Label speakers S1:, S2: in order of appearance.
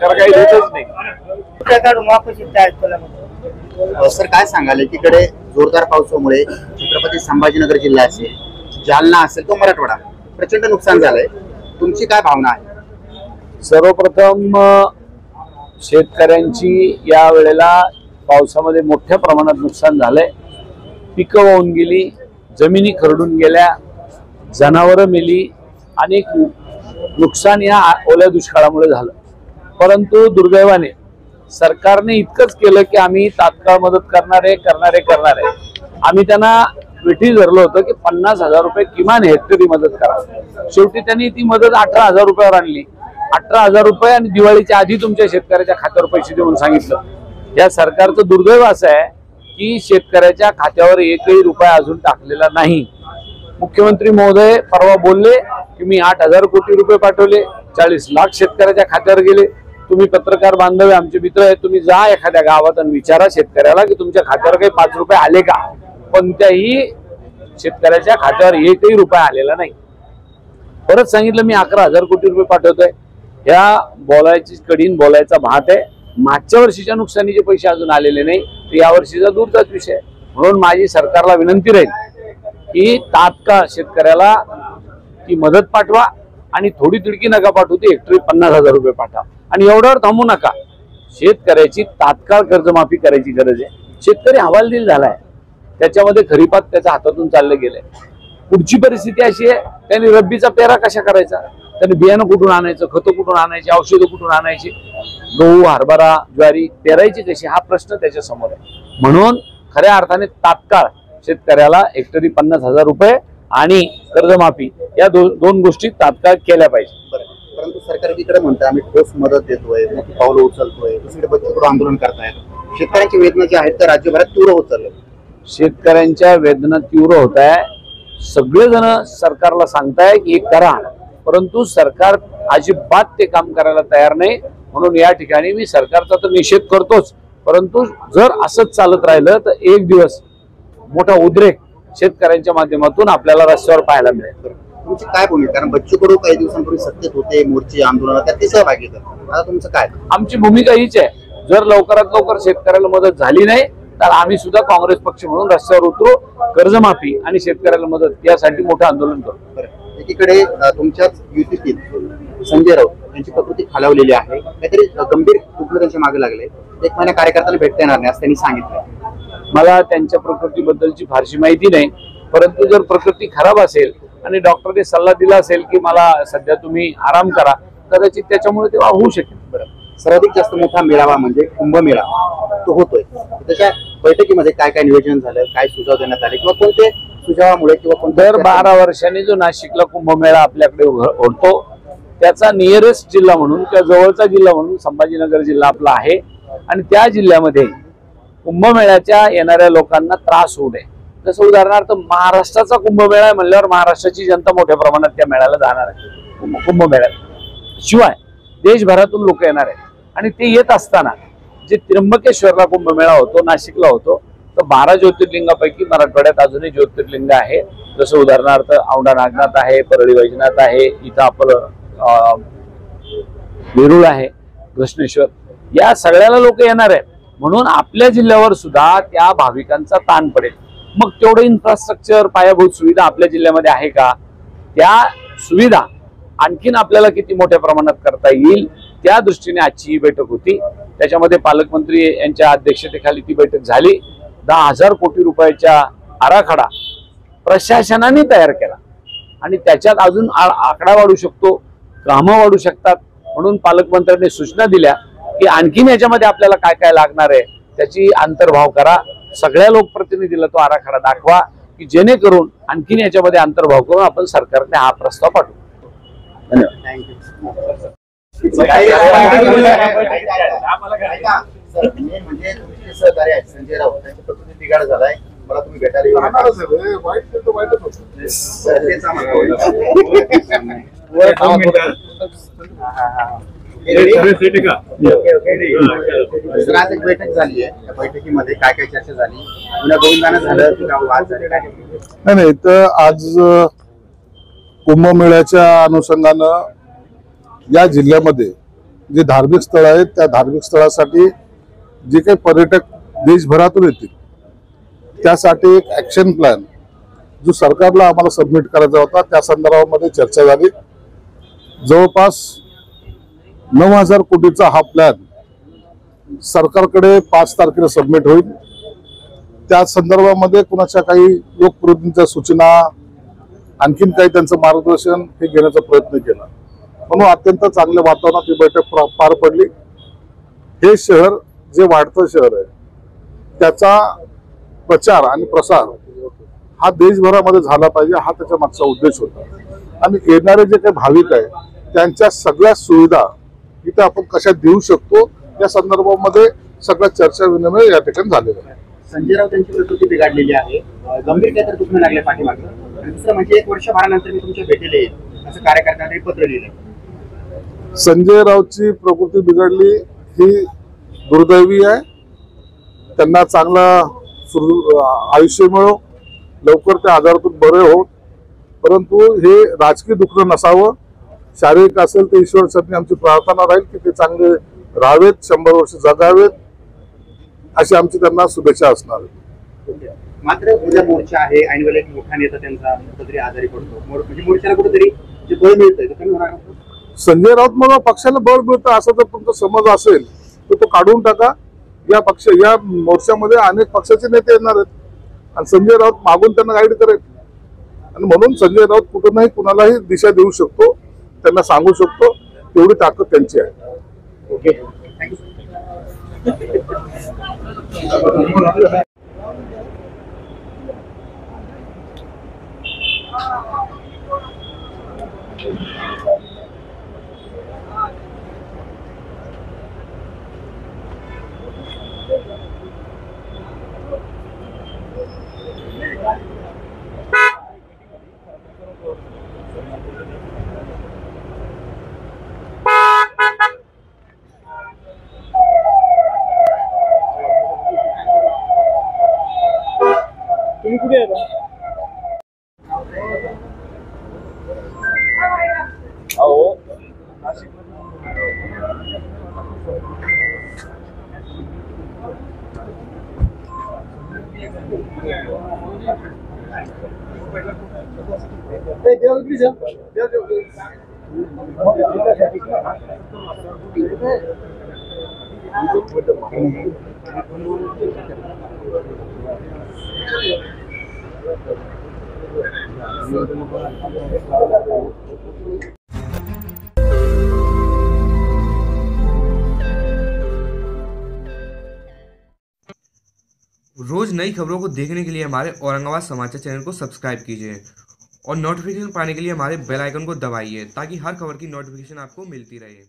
S1: शेतकऱ्याला काही देतच नाही।
S2: सर काय सांगाल, एकीकडे जोरदार पावसामुळे छत्रपती संभाजीनगर जिल्हा असेल, जालना असेल, तो मराठवाडा प्रचंड नुकसान झालंय, तुमची काय भावना आहे?
S1: सर्वप्रथम शेतकऱ्यांची या वेळेला पावसामध्ये मोठ्या प्रमाणात नुकसान झालंय। पिकं वाहून गेली, जमिनी खरडून गेल्या, जनावरं मेली, अनेक नुकसान या ओल्या दुष्काळामुळे झालं। परंतु दुर्दैवाने सरकारने इतकंच केलं की आम्ही तात्काळ मदत करणार आहे। आम्ही त्यांना वेठी धरलं होतं की 50,000 रुपये किमान हेक्टरी मदत करा। शेवटी त्यांनी ती मदत 18,000 रुपयावर आणली। 18,000 रुपये आणि दिवाळीच्या आधी तुमच्या शेतकऱ्याच्या खात्यावर पैसे देऊन सांगितलं। या सरकारचं दुर्दैव असं आहे की शेतकऱ्याच्या खात्यावर एकही रुपया अजून टाकलेला नाही। मुख्यमंत्री महोदय परवा बोलले की मी 8,000 कोटी रुपये पाठवले, 40 लाख शेतकऱ्याच्या खात्यावर गेले। तुम्ही पत्रकार बांधव आमचे मित्र आहे, तुम्ही जा एखाद्या गावात आणि विचारा शेतकऱ्याला की तुमच्या खात्यावर काही 5 रुपये आले का। कोणत्याही शेतकऱ्याच्या खात्यावर एकही रुपया आलेला नाही। परत सांगितलं मी 11,000 कोटी रुपये पाठवतोय। ह्या बोलायची कडीन बोलायचा भात आहे। मागच्या वर्षीच्या नुकसानीचे पैसे अजून आलेले नाही, तर या वर्षीचा दूरचाच विषय आहे। म्हणून माझी सरकारला विनंती राहील की तात्काळ शेतकऱ्याला ती मदत पाठवा आणि थोडी तिडकी नका पाठवू, ती हेक्टरी 50,000 रुपये पाठवा आणि एवढ्यावर थांबू नका। शेतकऱ्याची तात्काळ कर्जमाफी करायची गरज आहे। शेतकरी हवालदिल झालाय, त्याच्यामध्ये खरीपात त्याच्या हातातून चाललं गेलंय। पुढची परिस्थिती अशी आहे, त्यांनी रब्बीचा पेरा कशा करायचा, त्यांनी बियाणं कुठून आणायचं, खतं कुठून आणायची, औषधं कुठून आणायची, गहू हरभरा ज्वारी पेरायची कशी, हा प्रश्न त्याच्या समोर आहे। म्हणून खऱ्या अर्थाने तात्काळ शेतकऱ्याला हेक्टरी 50,000 रुपये आणि कर्जमाफी या दोन गोष्टी तात्काळ केल्या पाहिजे।
S2: परंतु सरकार एकीकडे म्हणतं आम्ही ठोस मदत देतोय, मोठी पावलं उचलतोय, दुसरीकडे बच्चू कडू आंदोलन करतायत। शेतकऱ्यांची वेदना जी आहेत त्या राज्यभरात तीव्र होत चालल्या।
S1: शेतकऱ्यांच्या वेदना तीव्र होत आहे। सगळेजण सरकारला सांगताय की हे करा, परंतु सरकार अजिबात ते काम करायला तयार नाही। म्हणून या ठिकाणी मी सरकारचा तर निषेध करतोच, परंतु जर असंच चालत राहिलं तर एक दिवस मोठा उद्रेक शेतकऱ्यांच्या माध्यमातून आपल्याला रस्त्यावर पाहायला मिळेल।
S2: तुमची काय भूमिका? कारण बच्चू कडू काही दिवसांपूर्वी सत्तेत होते, मोर्चे आंदोलन त्यात ते सहभागी होतात, आता तुमचं काय?
S1: आमची भूमिका हीच आहे, जर लवकरात लवकर शेतकऱ्याला मदत झाली नाही तर आम्ही सुद्धा काँग्रेस पक्ष म्हणून रस्त्यावर उतरू, कर्जमाफी आणि शेतकऱ्याला मदत यासाठी मोठं आंदोलन करू।
S2: एकीकडे तुमच्याच युतीतील संजय राऊत यांची प्रकृती खालावलेली आहे, काहीतरी गंभीर दुखणं त्यांच्या मागे लागले, 1 महिना कार्यकर्त्याला भेटता येणार नाही असं त्यांनी सांगितलं।
S1: मला त्यांच्या प्रकृतीबद्दलची फारशी माहिती नाही, परंतु जर प्रकृती खराब असेल आणि डॉक्टरने सल्ला दिला असेल की मला सध्या तुम्ही आराम करा, कदाचित त्याच्यामुळे ते होऊ शकेल।
S2: बरं, सर्वाधिक जास्त मोठा मेळावा म्हणजे कुंभमेळा तो होतोय, त्याच्या बैठकीमध्ये काय काय नियोजन झालं, काय सुझाव देण्यात आले किंवा कोणते सुझावामुळे किंवा
S1: दर 12 वर्षांनी जो नाशिकला कुंभमेळा आपल्याकडे होतो त्याचा नियरेस्ट जिल्हा म्हणून किंवा जवळचा जिल्हा म्हणून संभाजीनगर जिल्हा आपला आहे आणि त्या जिल्ह्यामध्ये कुंभमेळ्याच्या येणाऱ्या लोकांना त्रास होऊ नये। जसं उदाहरणार्थ महाराष्ट्राचा कुंभमेळा आहे म्हणल्यावर महाराष्ट्राची जनता मोठ्या प्रमाणात त्या मेळ्याला जाणार आहे। कुंभमेळ्यात शिवाय देशभरातून लोक येणार आहेत आणि ते येत असताना जे त्र्यंबकेश्वरला कुंभमेळा होतो, नाशिकला होतो, तर 12 ज्योतिर्लिंगापैकी मराठवाड्यात अजूनही ज्योतिर्लिंग आहे। जसं उदाहरणार्थ औंढा नागनाथ आहे, परळी वैजनाथ आहे, इथं आपलं वेरूळ आहे, कृष्णेश्वर, या सगळ्याला लोक येणार आहेत। म्हणून आपल्या जिल्ह्यावर सुद्धा त्या भाविकांचा ताण पडेल। मग तेवढं इन्फ्रास्ट्रक्चर पायाभूत सुविधा आपल्या जिल्ह्यामध्ये आहे का, त्या सुविधा आणखीन आपल्याला किती मोठ्या प्रमाणात करता येईल त्या दृष्टीने आजची ही बैठक होती। त्याच्यामध्ये पालकमंत्री यांच्या अध्यक्षतेखाली ती बैठक झाली। 10,000 कोटी रुपयाचा आराखडा प्रशासनाने तयार केला आणि त्याच्यात अजून आकडा वाढू शकतो, कामं वाढू शकतात। म्हणून पालकमंत्र्यांनी सूचना दिल्या की आणखीन याच्यामध्ये आपल्याला काय काय लागणार आहे त्याची अंतर्भाव करा, सगळ्या लोकप्रतिनिधीला तो आराखडा दाखवा की जेणेकरून आणखीन याच्यामध्ये अंतर्भाव करून आपण सरकारने हा प्रस्ताव पाठवू। धन्यवाद।
S2: सहकार्य आहे संजय राऊत त्यांची प्रकृती बिघाड झालाय, मला तुम्ही भेटायला आज एक बैठक झाली आहे, त्या बैठकीमध्ये काय काय चर्चा झाली, गोविंदानं झालं किंवा वाद झाले काय?
S3: नाही तर आज कुंभमेळ्याच्या अनुषंगानं या जिल्ह्यामध्ये जे धार्मिक स्थळ आहेत त्या धार्मिक स्थळासाठी जे काही पर्यटक देशभरातून येतील त्यासाठी एक ऍक्शन प्लॅन जो सरकारला आम्हाला सबमिट करायचा होता त्या संदर्भामध्ये चर्चा झाली। जवळपास 9,000 कोटीचा हा प्लॅन सरकारकडे 5 तारखेला सबमिट होईल। त्या संदर्भामध्ये कुणाच्या काही लोकप्रतिनिधींच्या सूचना आणखीन काही त्यांचं मार्गदर्शन हे घेण्याचा प्रयत्न केला, म्हणून अत्यंत चांगल्या वातावरणात ही बैठक पार पडली। हे शहर जे वाढतं शहर आहे त्याचा प्रचार आणि प्रसार हा देशभरामध्ये झाला पाहिजे, हा त्याच्या मागचा उद्देश होता। आणि येणारे जे काही भाविक आहे त्यांच्या सगळ्या सुविधा इथे आपण कशा देऊ शकतो या संदर्भामध्ये सगळ्या चर्चा विनिमय या ठिकाणी झालेला आहे।
S2: संजय राऊत यांची प्रकृती बिघडलेली आहे, गंभीर काय तर दुखणं लागले पाठीमागं, आणि दुसरं म्हणजे 1 वर्षभरानंतर मी तुमच्या भेटीला येईल असं कार्यकर्त्यांनी पत्र लिहिलं।
S3: संजय राऊतची प्रकृती बिघडली ही दुर्दैवी आहे। त्यांना चांगला आयुष्य मिळो, लवकर त्या आजारातून बरे होत, परंतु हे राजकीय दुखणं नसावं, शारीरिक असेल तर ईश्वरचरणी आमची प्रार्थना राहील की ते चांगले राहावेत, 100 वर्ष जगावेत अशी आमची त्यांना शुभेच्छा असणार।
S2: मात्र उद्या मोर्चा आहे, ऐनवेळी एक मोठा नेता त्यांचा कुठेतरी आजारी पडतो, म्हणजे मोर्चाला कुठेतरी जे बळ मिळतंय ते कमी होणार नाही।
S3: संजय राऊत मग पक्षाला बळ मिळतं असं जर तुमचा समज असेल तर तो काढून टाका। या मोर्चामध्ये अनेक पक्षाचे नेते येणार आहेत आणि संजय राऊत मागून त्यांना गाईड करेल, आणि म्हणून संजय राऊत कुठूनही कुणालाही दिशा देऊ शकतो, त्यांना सांगू शकतो, तेवढी ताकद त्यांची आहे।
S2: Okay, thank you.
S1: तुम्ही कुठे आहे? अहो
S4: रोज नई खबरों को देखने के लिए हमारे औरंगाबाद समाचार चैनल को सब्सक्राइब कीजिए और नोटिफिकेशन पाने के लिए हमारे बेल आइकन को दबाइए ताकि हर खबर की नोटिफिकेशन आपको मिलती रहे।